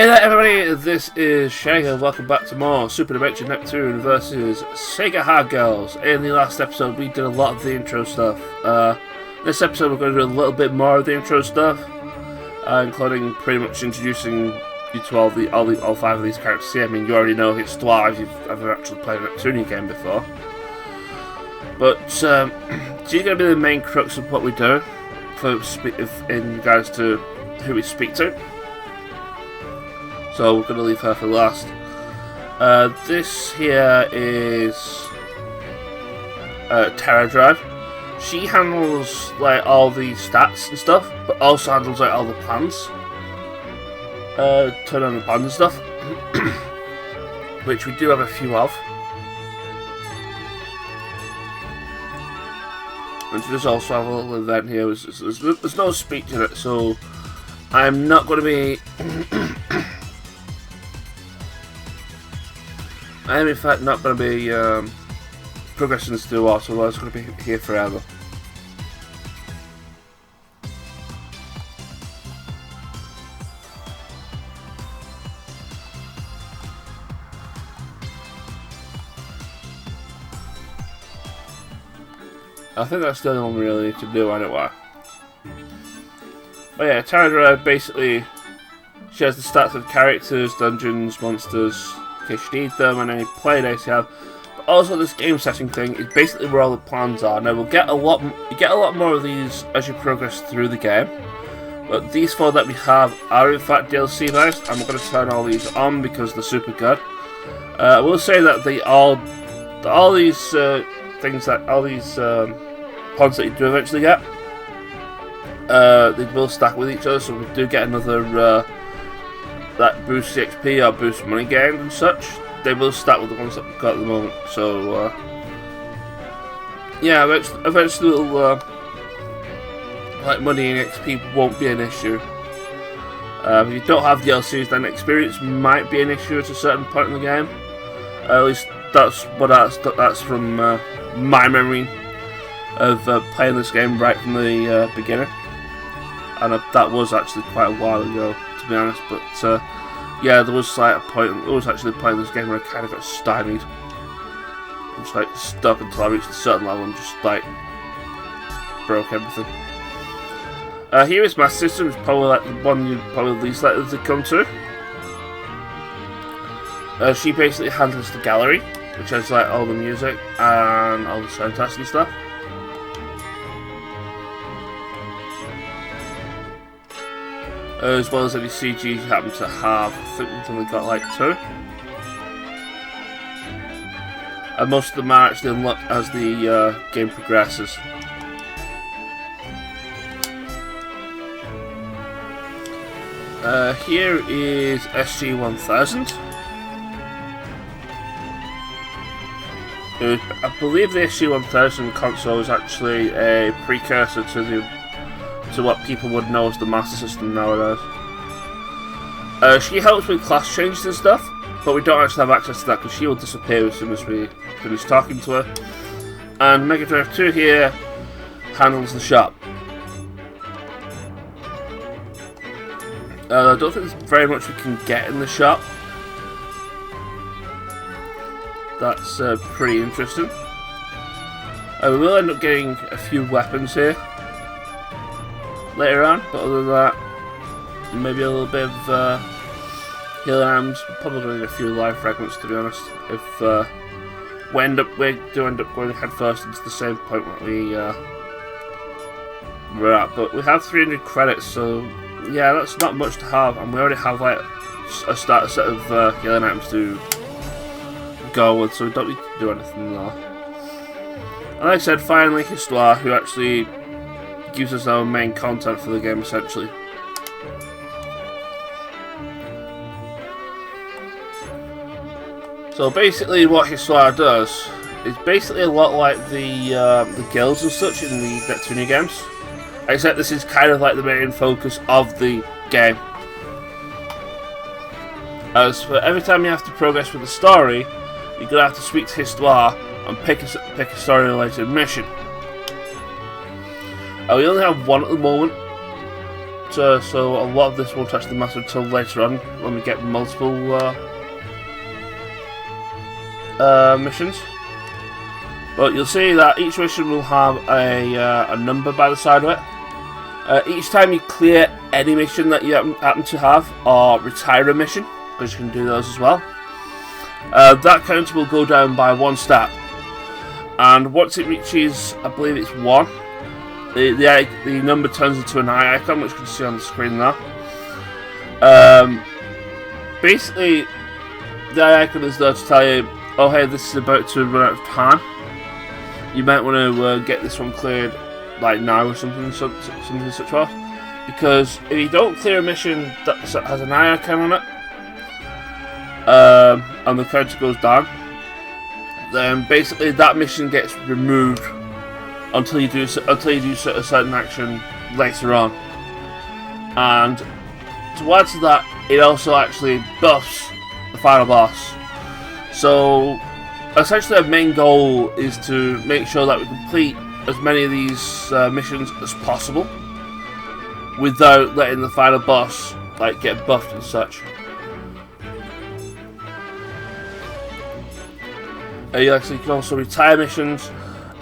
Hey there everybody, this is Sega. Welcome back to more Superdimension Neptune versus Sega Hard Girls. In the last episode we did a lot of the intro stuff. This episode we're going to do a little bit more of the intro stuff, including pretty much introducing you to all five of these characters here. I mean, you already know Histoire if you've ever actually played a Neptune game before. But she's going to be the main crux of what we do in regards to who we speak to. So we're going to leave her for last. This here is Terra Drive. She handles like all the stats and stuff, but also handles like all the plans. Turn on the plans and stuff, which we do have a few of. And she does also have a little event here. There's no speech in it, so I'm not going to be. I am in fact not going to be progressing this through so otherwise I'm going to be here forever. I think that's the only one we really need to do anyway. But yeah, Terra Drive basically shares the stats of characters, dungeons, monsters, in case you need them, and any play dates you have. But also this game setting thing is basically where all the plans are. Now you get a lot more of these as you progress through the game. But these four that we have are in fact DLC based, and we're going to turn all these on because they're super good. I will say that all these pods that you do eventually get, they will stack with each other, so we do get another that boosts XP or boosts money gained and such. They will stack with the ones that we've got at the moment. So yeah, eventually like money and XP won't be an issue. If you don't have DLCs, then experience might be an issue at a certain point in the game. At least that's from my memory of playing this game right from the beginning, and that was actually quite a while ago, to be honest. But yeah, there was like a point. I was actually playing this game where I kind of got stymied. I was like stuck until I reached a certain level and just like broke everything. Here is Master System, which is probably like the one you'd probably least likely to come to. She basically handles the gallery, which has like all the music and all the sound tests and stuff. As well as any CGs you happen to have. I think we've only got like 2. And most of them are actually unlocked as the game progresses. Here is SG-1000. I believe the SG-1000 console is actually a precursor to what people would know as the Master System nowadays. She helps with class changes and stuff, but we don't actually have access to that because she will disappear as soon as we finish talking to her. And Mega Drive 2 here handles the shop. I don't think there's very much we can get in the shop. That's pretty interesting. We will end up getting a few weapons here later on, but other than that, maybe a little bit of healing items. Probably need a few life fragments, to be honest. If we do end up going head first into the same point that we're at, but we have 300 credits, so yeah, that's not much to have, and we already have like a starter set of healing items to go with, so we don't need to do anything there. And like I said, finally Histoire, who actually gives us our main content for the game essentially. So basically what Histoire does is basically a lot like the guilds and such in the Neptune games, except this is kind of like the main focus of the game. As for every time you have to progress with the story, you're going to have to speak to Histoire and pick a story related mission. We only have one at the moment, so a lot of this won't actually matter until later on when we get multiple missions. But you'll see that each mission will have a number by the side of it. Each time you clear any mission that you happen to have, or retire a mission, because you can do those as well, that counter will go down by 1 step. And once it reaches, I believe it's 1, the number turns into an eye icon, which you can see on the screen there. Basically, the eye icon is there to tell you, oh hey, this is about to run out of time. You might want to get this one cleared like now or something such well. Because if you don't clear a mission that has an eye icon on it, and the counter goes down, then basically that mission gets removed until you do a certain action later on. And to add to that, it also actually buffs the final boss. So essentially our main goal is to make sure that we complete as many of these missions as possible without letting the final boss like get buffed and such. You can also retire missions.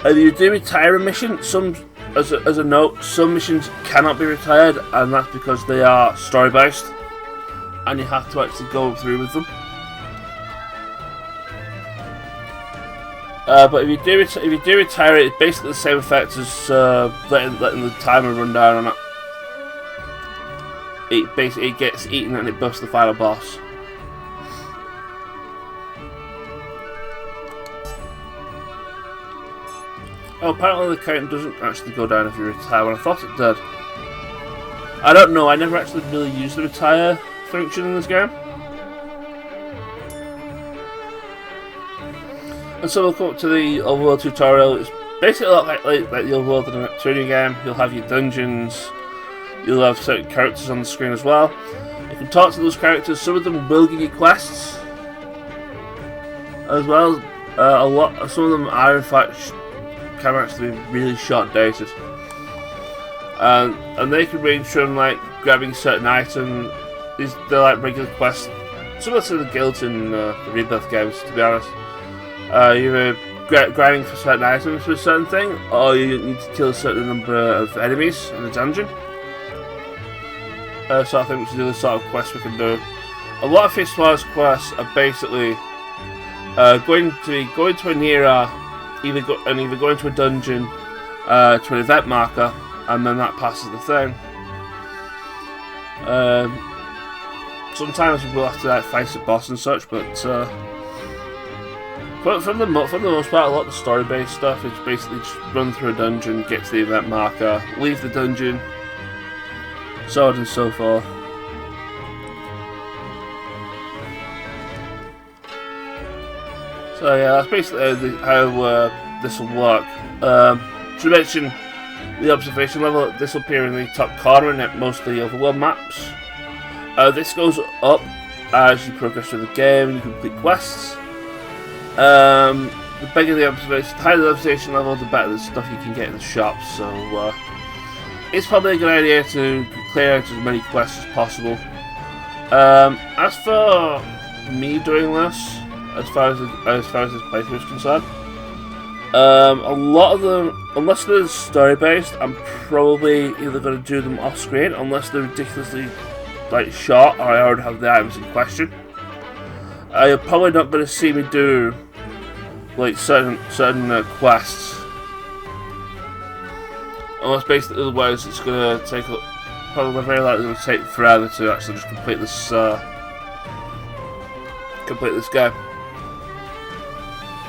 If you do retire a mission, as a note, some missions cannot be retired, and that's because they are story based, and you have to actually go through with them. But if you do retire it, it's basically the same effect as letting the timer run down on it. It basically gets eaten and it buffs the final boss. Oh, apparently the count doesn't actually go down if you retire one. I thought it did. I don't know, I never actually really used the retire function in this game. And so we'll come up to the overworld tutorial. It's basically a lot like the overworld in a Neptune game. You'll have your dungeons, you'll have certain characters on the screen as well. You can talk to those characters, some of them will give you quests as well. Some of them are in fact can actually be really short dated. And they can range from like grabbing certain items. They're like regular quests, similar to the guilds in the Rebirth games, to be honest. You're grinding for certain items for a certain thing, or you need to kill a certain number of enemies in a dungeon. So I think which is the other sort of quest we can do. A lot of Fistwars quests are basically going to an era, either going to a dungeon, to an event marker, and then that passes the thing. Sometimes we'll have to like fight a boss and such, but for the most part, a lot of the story-based stuff is basically just run through a dungeon, get to the event marker, leave the dungeon, so on and so forth. So yeah, that's basically how this will work. To mention the observation level, this will appear in the top corner in most of the overworld maps. This goes up as you progress through the game and you complete quests. The bigger the observation, the higher the observation level, the better the stuff you can get in the shops. So it's probably a good idea to clear out as many quests as possible. As for me doing this, as far as this playthrough is concerned, a lot of them, unless they're story based, I'm probably either going to do them off screen, unless they're ridiculously like short or I already have the items in question. You're probably not going to see me do like certain quests, unless basically otherwise it's going to take probably very likely going to take forever to actually just complete this game.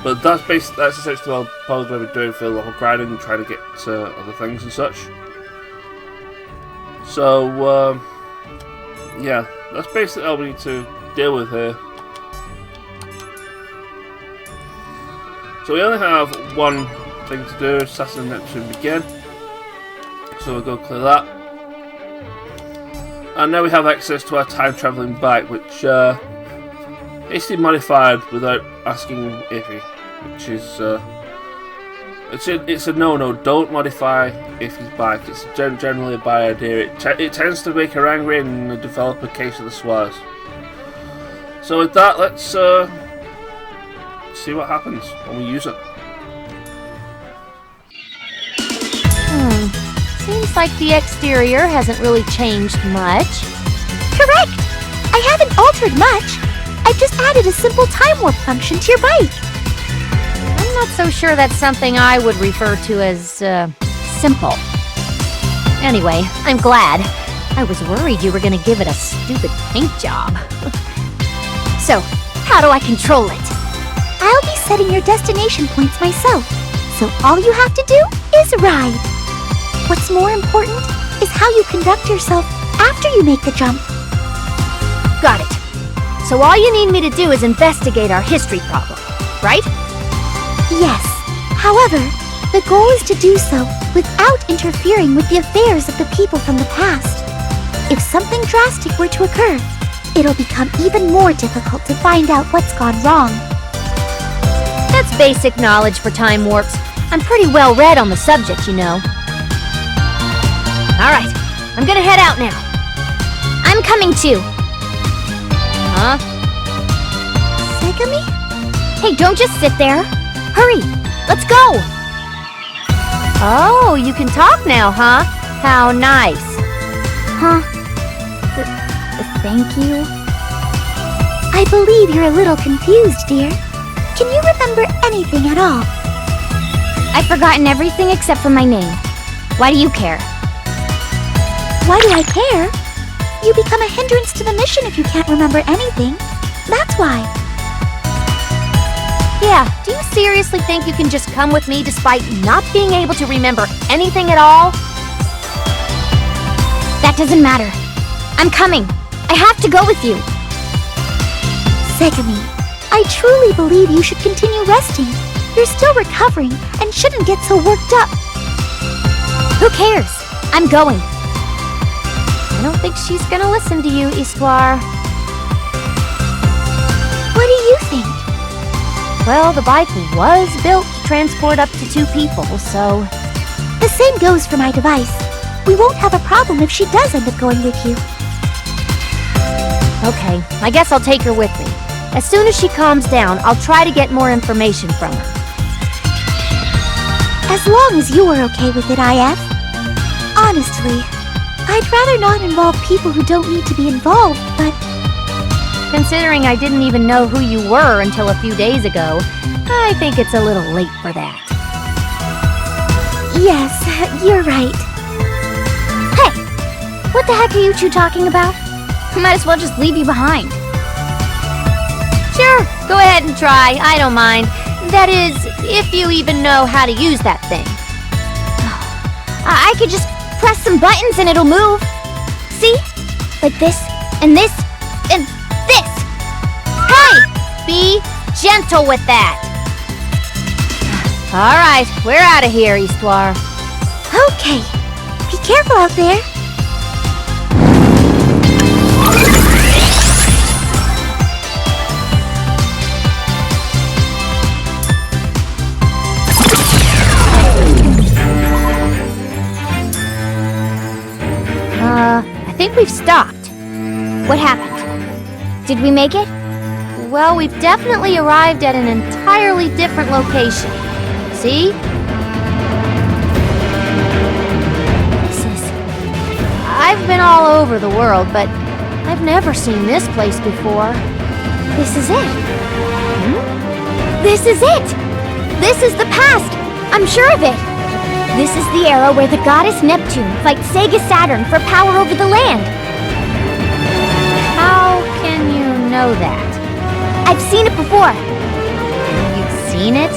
But that's essentially what I'll probably be doing for level grinding and trying to get to other things and such. So yeah, that's basically all we need to deal with here. So we only have one thing to do, Assassin Neptune begin. So we'll go clear that. And now we have access to our time travelling bike, which is modified without asking Iffy, which is It's a no-no. Don't modify Iffy's bike. It's generally a bad idea. It tends to make her angry and develop a case of the swears. So with that, let's see what happens when we use it. Seems like the exterior hasn't really changed much. Correct! I haven't altered much. I've just added a simple time warp function to your bike. I'm not so sure that's something I would refer to as, simple. Anyway, I'm glad. I was worried you were gonna give it a stupid paint job. So, how do I control it? I'll be setting your destination points myself, so all you have to do is ride. What's more important is how you conduct yourself after you make the jump. Got it. So all you need me to do is investigate our history problem, right? Yes. However, the goal is to do so without interfering with the affairs of the people from the past. If something drastic were to occur, it'll become even more difficult to find out what's gone wrong. That's basic knowledge for time warps. I'm pretty well read on the subject, you know. Alright, I'm gonna head out now. I'm coming too. Huh? Segami? Hey, don't just sit there. Hurry, let's go! Oh, you can talk now, huh? How nice. Huh? Thank you. I believe you're a little confused, dear. Can you remember anything at all? I've forgotten everything except for my name. Why do you care? Why do I care? You become a hindrance to the mission if you can't remember anything. That's why. Yeah, do you seriously think you can just come with me despite not being able to remember anything at all? That doesn't matter. I'm coming. I have to go with you. Segami, I truly believe you should continue resting. You're still recovering and shouldn't get so worked up. Who cares? I'm going. I don't think she's gonna listen to you, Histoire. What do you think? Well, the bike was built to transport up to 2 people, so... The same goes for my device. We won't have a problem if she does end up going with you. Okay, I guess I'll take her with me. As soon as she calms down, I'll try to get more information from her. As long as you are okay with it, IF. Honestly, I'd rather not involve people who don't need to be involved, but... Considering I didn't even know who you were until a few days ago, I think it's a little late for that. Yes, you're right. Hey! What the heck are you two talking about? Might as well just leave you behind. Sure, go ahead and try. I don't mind. That is, if you even know how to use that thing. I could just press some buttons and it'll move. See? Like this, and this, and this. Hey! Be gentle with that. All right, we're out of here, Histoire. Okay. Be careful out there. I think we've stopped. What happened? Did we make it? Well, we've definitely arrived at an entirely different location. See? I've been all over the world, but I've never seen this place before. This is it. This is it! This is the past! I'm sure of it! This is the era where the goddess Neptune fights Sega Saturn for power over the land. How can you know that? I've seen it before. You've seen it?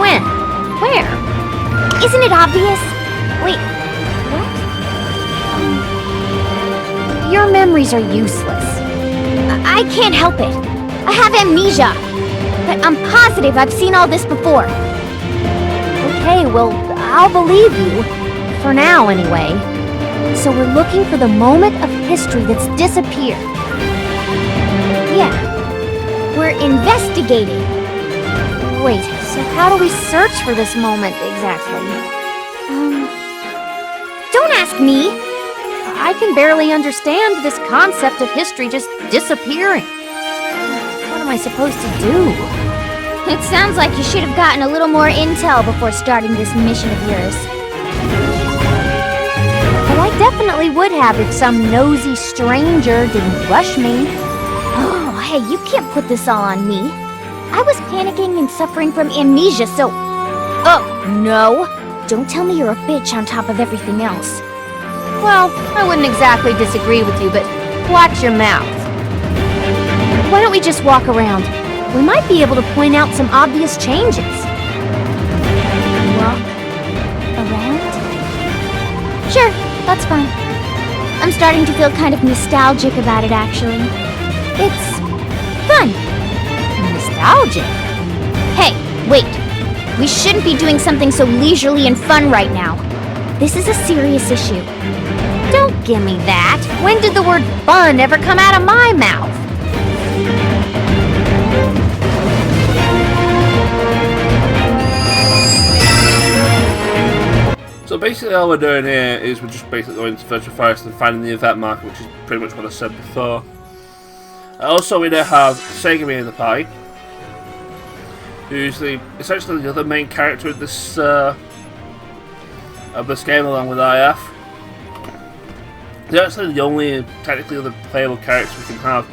When? Where? Isn't it obvious? Wait, what? Your memories are useless. I can't help it. I have amnesia. But I'm positive I've seen all this before. Okay, well, I'll believe you. For now, anyway. So we're looking for the moment of history that's disappeared. Yeah. We're investigating. Wait, So how do we search for this moment exactly? Don't ask me! I can barely understand this concept of history just disappearing. What am I supposed to do? It sounds like you should have gotten a little more intel before starting this mission of yours. Well, I definitely would have if some nosy stranger didn't rush me. Oh, hey, you can't put this all on me. I was panicking and suffering from amnesia, so... Oh, no. Don't tell me you're a bitch on top of everything else. Well, I wouldn't exactly disagree with you, but watch your mouth. Why don't we just walk around? We might be able to point out some obvious changes. Walk around? Sure, that's fine. I'm starting to feel kind of nostalgic about it, actually. It's fun. Nostalgic? Hey, wait. We shouldn't be doing something so leisurely and fun right now. This is a serious issue. Don't give me that. When did the word fun ever come out of my mouth? So basically all we're doing here is we're just basically going to Virtual Forest and finding the event marker, which is pretty much what I said before. Also we now have Segami in the party, who's essentially the other main character of this game along with IF. They're actually the only technically other playable characters we can have.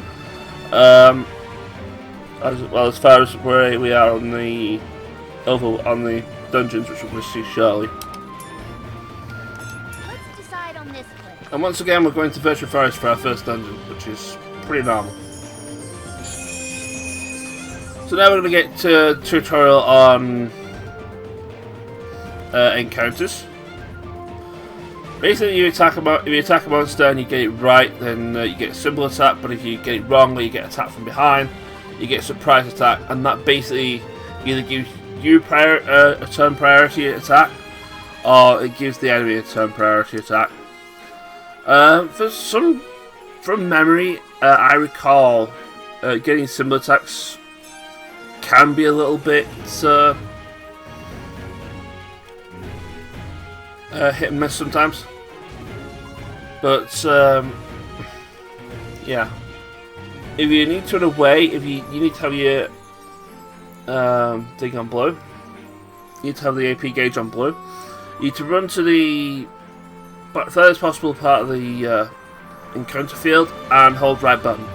As far as where we are on the dungeons, which we're going to see shortly. Let's decide on this place. And once again, we're going to Virtual Forest for our first dungeon, which is pretty normal. So now we're going to get to a tutorial on encounters. Basically, if you attack a monster and you get it right, then you get a simple attack. But if you get it wrong, or you get attacked from behind, you get a surprise attack, and that basically either gives you a turn priority attack, or it gives the enemy a turn priority attack. From memory, I recall getting simple attacks can be a little bit hit and miss sometimes, but yeah, if you need to run away, if you need to have your thing on blue, you need to have the AP gauge on blue, you need to run to the furthest possible part of the encounter field and hold right button.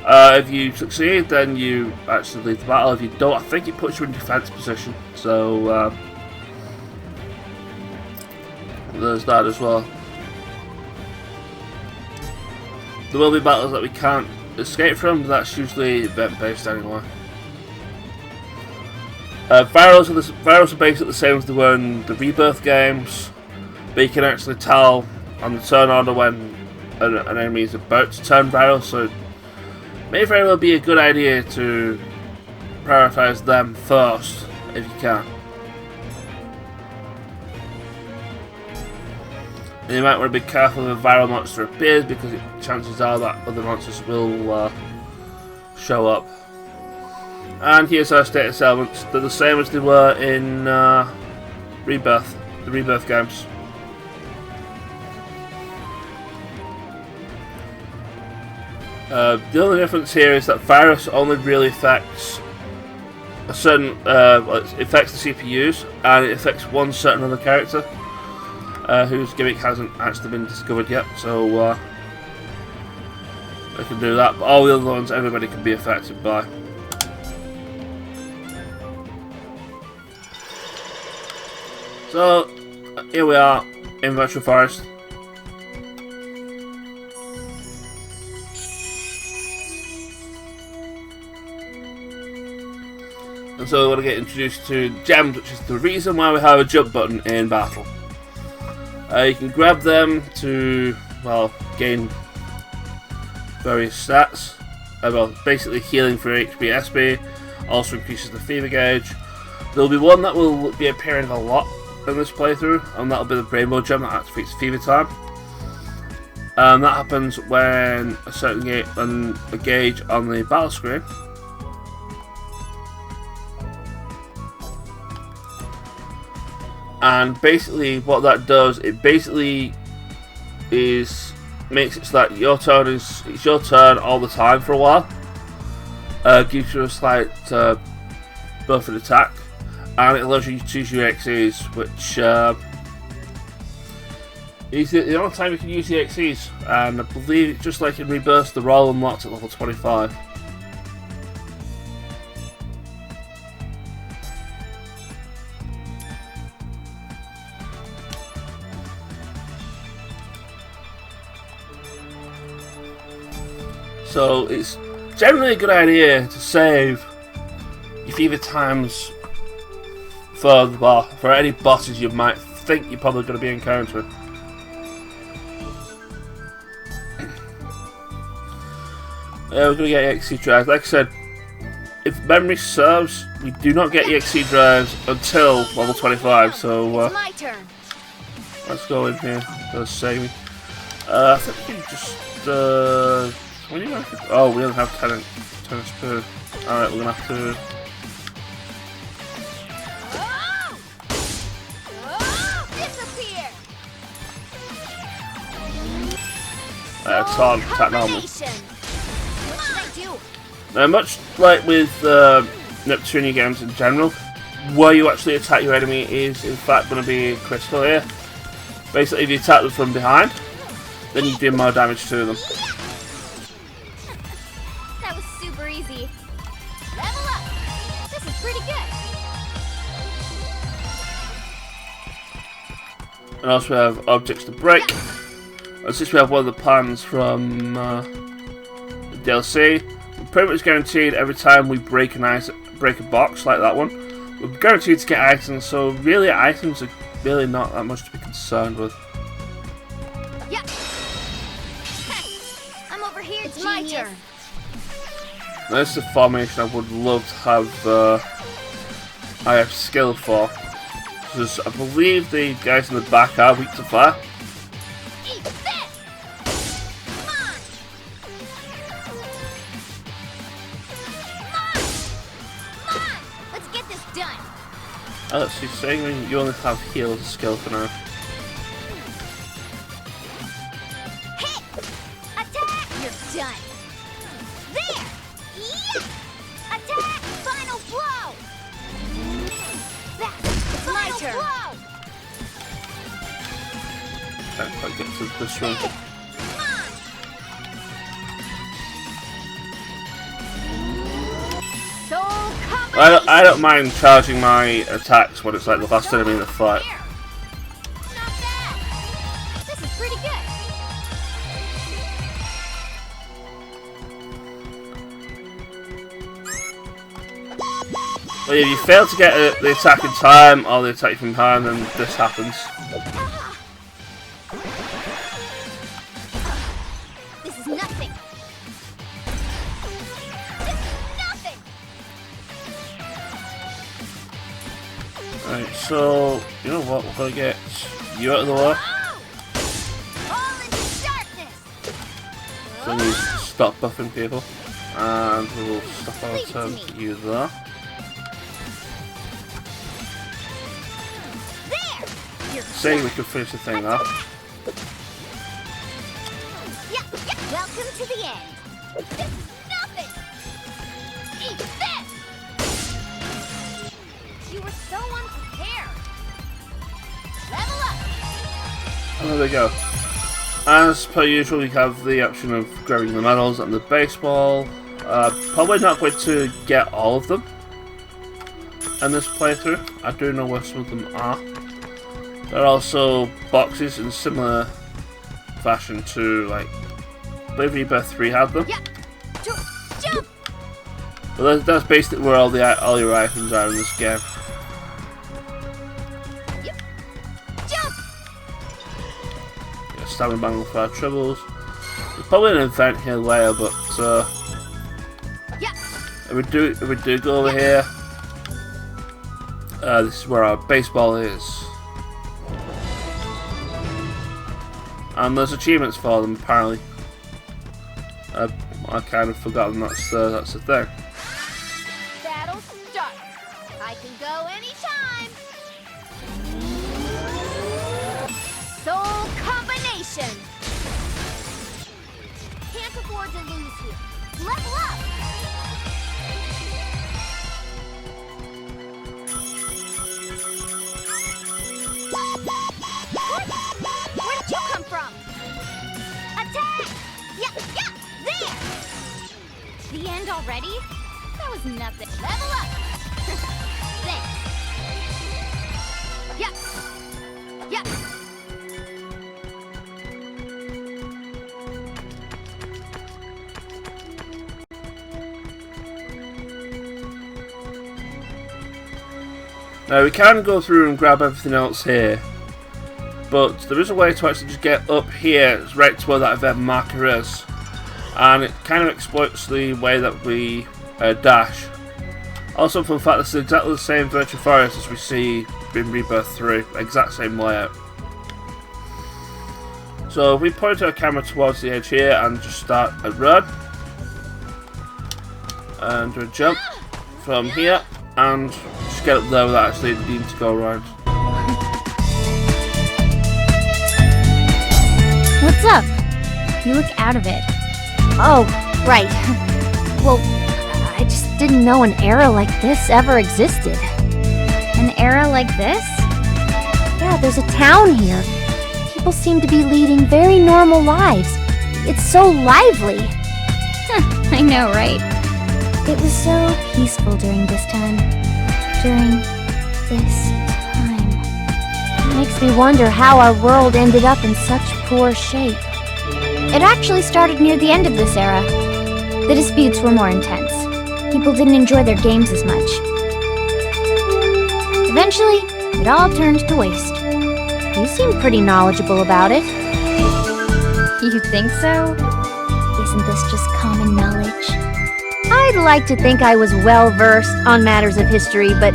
If you succeed, then you actually leave the battle. If you don't, I think it puts you in defense position, so there's that as well. There will be battles that we can't escape from, but that's usually event based anyway. Virals are basically the same as they were in the Rebirth games, but you can actually tell on the turn order when an enemy is about to turn viral, so it may very well be a good idea to prioritize them first if you can. And you might want to be careful if a viral monster appears, because chances are that other monsters will show up. And here's our status elements. They're the same as they were in the Rebirth games. The only difference here is that virus only really affects a certain, it affects the CPUs, and it affects one certain other character whose gimmick hasn't actually been discovered yet, so they can do that, but all the other ones everybody can be affected by. So here we are in Virtual Forest. And so we're going to get introduced to gems, which is the reason why we have a jump button in battle. You can grab them to, well, gain various stats. Well, basically healing for HP, SP, also increases the fever gauge. There'll be one that will be appearing a lot in this playthrough, and that'll be the rainbow gem that activates fever time. And that happens when a certain gauge on the battle screen And basically what that does, it basically makes it so that it's your turn all the time for a while. Gives you a slight buff and attack, and it allows you to choose your XEs, which is the only time you can use the XEs, and I believe it's just like in Rebirth, the roll unlocked at level 25. So it's generally a good idea to save your fever times for any bosses you might think you're probably going to be encountering. We're going to get EXE drives. Like I said, if memory serves, we do not get EXE drives until level 25. So my turn. Let's go in here. Let's save me. I think we can just. We don't have tennis spear. Alright, we're gonna have to. Disappear. It's on attack normal. What should I do? Now, much like with Neptune games in general, where you actually attack your enemy is in fact going to be critical here. Basically, if you attack them from behind, then you do more damage to them. Easy. Level up. This is pretty good. And also we have objects to break. And since we have one of the plans from the DLC, we're pretty much guaranteed every time we break a box like that one, we're guaranteed to get items. So really, items are really not that much to be concerned with. Yeah. I'm over here. It's my turn. This is a formation I would love to have I have skill for. Because I believe the guys in the back are weak to fire. Eat this! Come on! Come on! Let's get this done! Oh, let's see, saying you only have heal as a skill for now. Hit! Attack! You're done! There! Attack! Final blow! That's my turn! Can't quite get to this one. I don't mind charging my attacks when it's like the last enemy in the fight. Not bad! This is pretty good! Well, if you fail to get the attack in time, or the attack from behind, then this happens. This is nothing. This is nothing. Right, so you know what? We're gonna get you out of the way. All into darkness. So we need to stop buffing people, and we'll stop our turn to you there. Saying we can finish the thing off. Yeah. Welcome to the end. This is nothing. Eat this. You were so unprepared. Level up. And there we go. As per usual, we have the option of grabbing the medals and the baseball. Probably not going to get all of them in this playthrough. I do know where some of them are. There are also boxes in similar fashion to, like, I believe Rebirth 3 had them. Yeah. Jump. But that's basically where all your items are in this game. Yep. Jump. Yeah, stamina bangle for our troubles. There's probably an event here later, but yeah. if we do go over here, this is where our baseball is. And there's achievements for them, apparently. I kind of forgotten that's the thing. Battle start. I can go anytime. Superdimension! Can't afford to lose here. Level up! Where did you come from? Attack! Yeah, there! The end already? That was nothing. Level up! Thanks. Yeah. Now we can go through and grab everything else here, but there is a way to actually just get up here, right to where that event marker is, and it kind of exploits the way that we dash. Also, fun fact, this is exactly the same virtual forest as we see in Rebirth 3, exact same layout. So if we point our camera towards the edge here and just start a run, and do a jump from here, and just get up there without actually needing to go around. What's up? You look out of it. Oh, right. Well, I just didn't know an era like this ever existed. An era like this? Yeah, there's a town here. People seem to be leading very normal lives. It's so lively. I know, right? It was so peaceful during this time. It makes me wonder how our world ended up in such poor shape. It actually started near the end of this era. The disputes were more intense. People didn't enjoy their games as much. Eventually, it all turned to waste. You seem pretty knowledgeable about it. You think so? Isn't this just common knowledge? I'd like to think I was well-versed on matters of history, but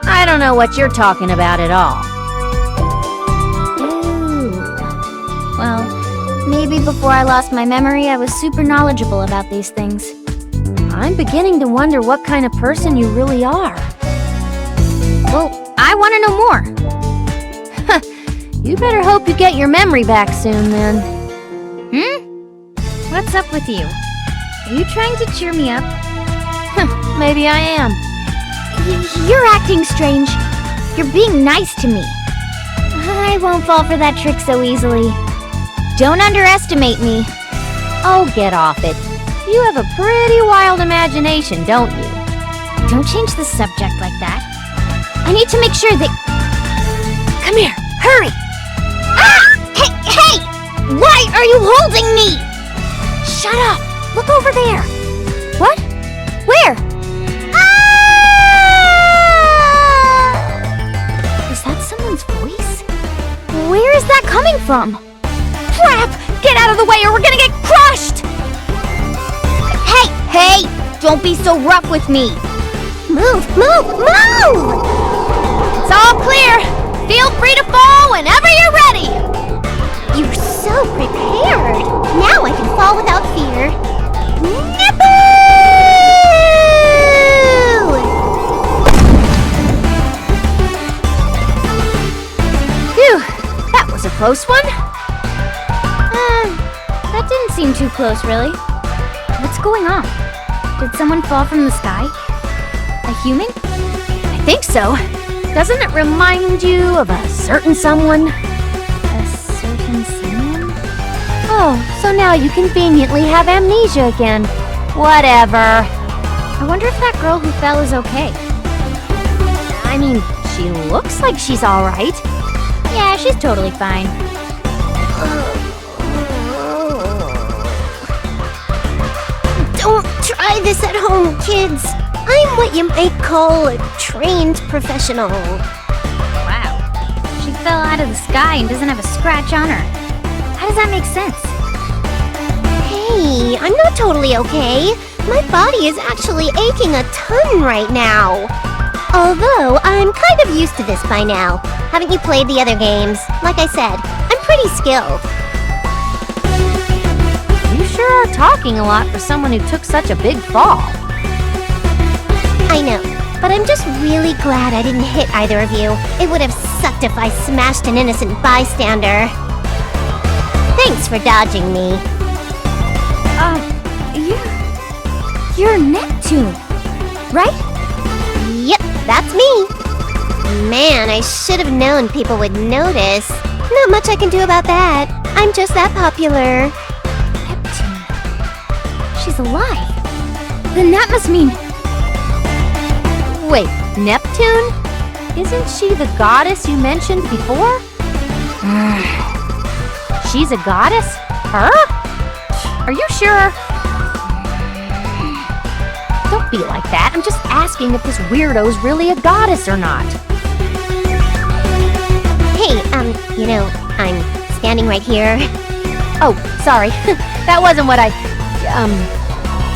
I don't know what you're talking about at all. Ooh. Well, maybe before I lost my memory, I was super knowledgeable about these things. I'm beginning to wonder what kind of person you really are. Well, I want to know more. You better hope you get your memory back soon, then. What's up with you? Are you trying to cheer me up? Maybe I am. You're acting strange. You're being nice to me. I won't fall for that trick so easily. Don't underestimate me. Oh, get off it. You have a pretty wild imagination, don't you? Don't change the subject like that. I need to make sure that... Come here, hurry! Ah! Hey! Why are you holding me? Shut up! Look over there! What? Where? Is that someone's voice? Where is that coming from? Crap! Get out of the way or we're gonna get crushed! Hey! Don't be so rough with me! Move! It's all clear! Feel free to fall whenever you're ready! You're so prepared! Now I can fall without fear. Phew! That was a close one. That didn't seem too close, really. What's going on? Did someone fall from the sky? A human? I think so. Doesn't it remind you of a certain someone? A certain someone? Oh, so now you conveniently have amnesia again. Whatever. I wonder if that girl who fell is okay. I mean, she looks like she's alright. Yeah, she's totally fine. Don't try this at home, kids. I'm what you might call a trained professional. Wow. She fell out of the sky and doesn't have a scratch on her. How does that make sense? Hey, I'm not totally okay. My body is actually aching a ton right now. Although, I'm kind of used to this by now. Haven't you played the other games? Like I said, I'm pretty skilled. You sure are talking a lot for someone who took such a big fall. I know, but I'm just really glad I didn't hit either of you. It would have sucked if I smashed an innocent bystander. Thanks for dodging me. You're Neptune, right? Yep, that's me. Man, I should have known people would notice. Not much I can do about that. I'm just that popular. Neptune. She's alive. Then that must mean... Wait, Neptune? Isn't she the goddess you mentioned before? She's a goddess? Her? Are you sure? Don't be like that. I'm just asking if this weirdo's really a goddess or not. Hey, I'm standing right here. Oh, sorry. That wasn't what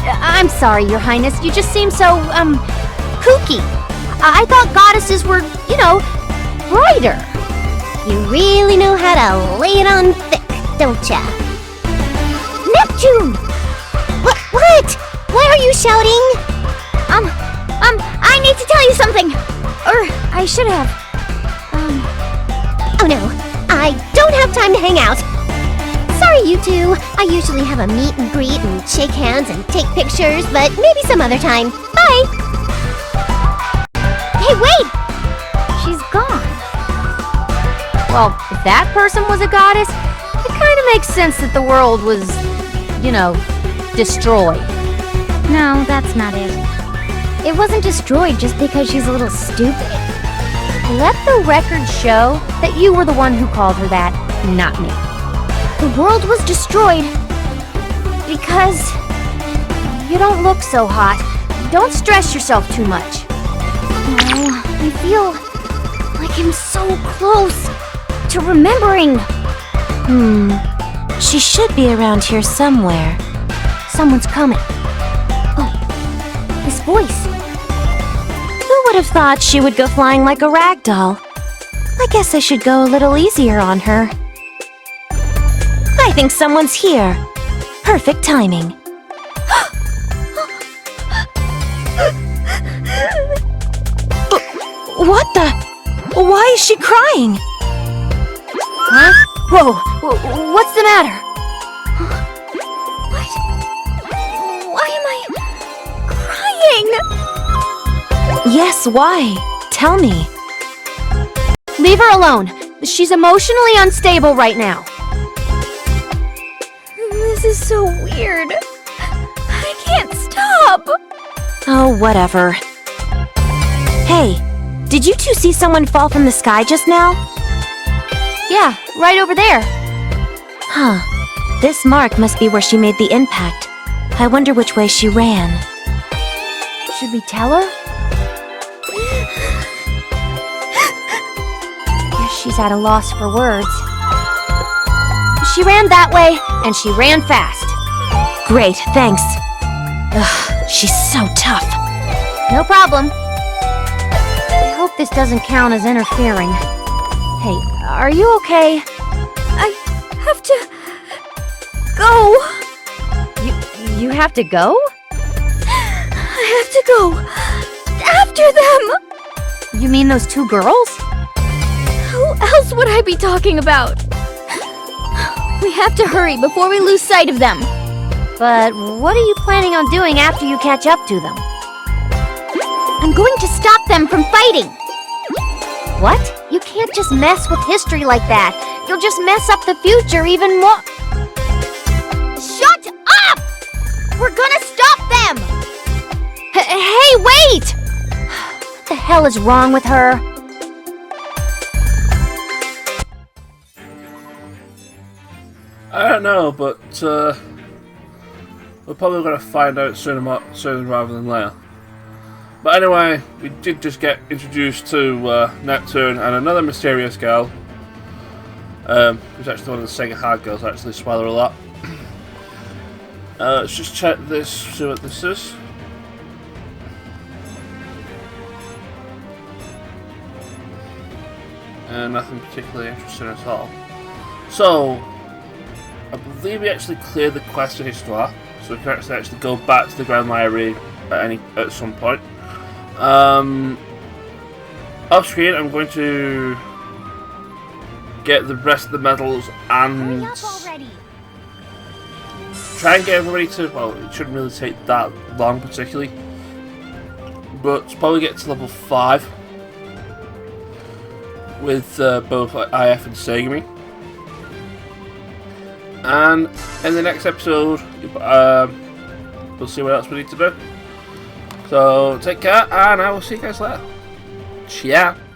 I'm sorry, Your Highness. You just seem so, kooky. I thought goddesses were, brighter. You really know how to lay it on thick, don't ya? Neptune! What? Why are you shouting? I need to tell you something. Or, I should have. Oh no, I don't have time to hang out. Sorry, you two. I usually have a meet and greet and shake hands and take pictures, but maybe some other time. Bye! Hey, wait! She's gone. Well, if that person was a goddess, it kind of makes sense that the world was, destroyed. No, that's not it. It wasn't destroyed just because she's a little stupid. Let the record show that you were the one who called her that, not me. The world was destroyed because you don't look so hot. Don't stress yourself too much. Oh, I feel like I'm so close to remembering. She should be around here somewhere. Someone's coming. Oh, this voice. Who would have thought she would go flying like a rag doll? I guess I should go a little easier on her. I think someone's here. Perfect timing. What the? Why is she crying? Huh? Whoa, what's the matter? What? Why am I crying? Yes, why? Tell me. Leave her alone. She's emotionally unstable right now. This is so weird. I can't stop. Oh, whatever. Hey, did you two see someone fall from the sky just now? Yeah, right over there. Huh. This mark must be where she made the impact. I wonder which way she ran. Should we tell her? Guess she's at a loss for words. She ran that way, and she ran fast. Great, thanks. Ugh, she's so tough. No problem. I hope this doesn't count as interfering. Hey, are you okay? I have to go. You have to go? I have to go after them. You mean those two girls? Who else would I be talking about? We have to hurry before we lose sight of them. But what are you planning on doing after you catch up to them? I'm going to stop them from fighting. What? You can't just mess with history like that. You'll just mess up the future even more. Shut up! We're gonna stop them! Hey, wait! What the hell is wrong with her? I don't know, but we're probably going to find out sooner rather than later. But anyway, we did just get introduced to Neptune and another mysterious girl. Who's actually one of the Sega hard girls, actually, spoiler alert. Let's just check this, see what this is. Nothing particularly interesting at all. So, I believe we actually cleared the quest to Histoire, so we can actually go back to the Grand Library at some point. Off screen, I'm going to get the rest of the medals and try and get everybody to, well, it shouldn't really take that long particularly, but probably get to level 5 with both IF and Segami. And in the next episode, we'll see what else we need to do. So take care, and I will see you guys later. Ciao.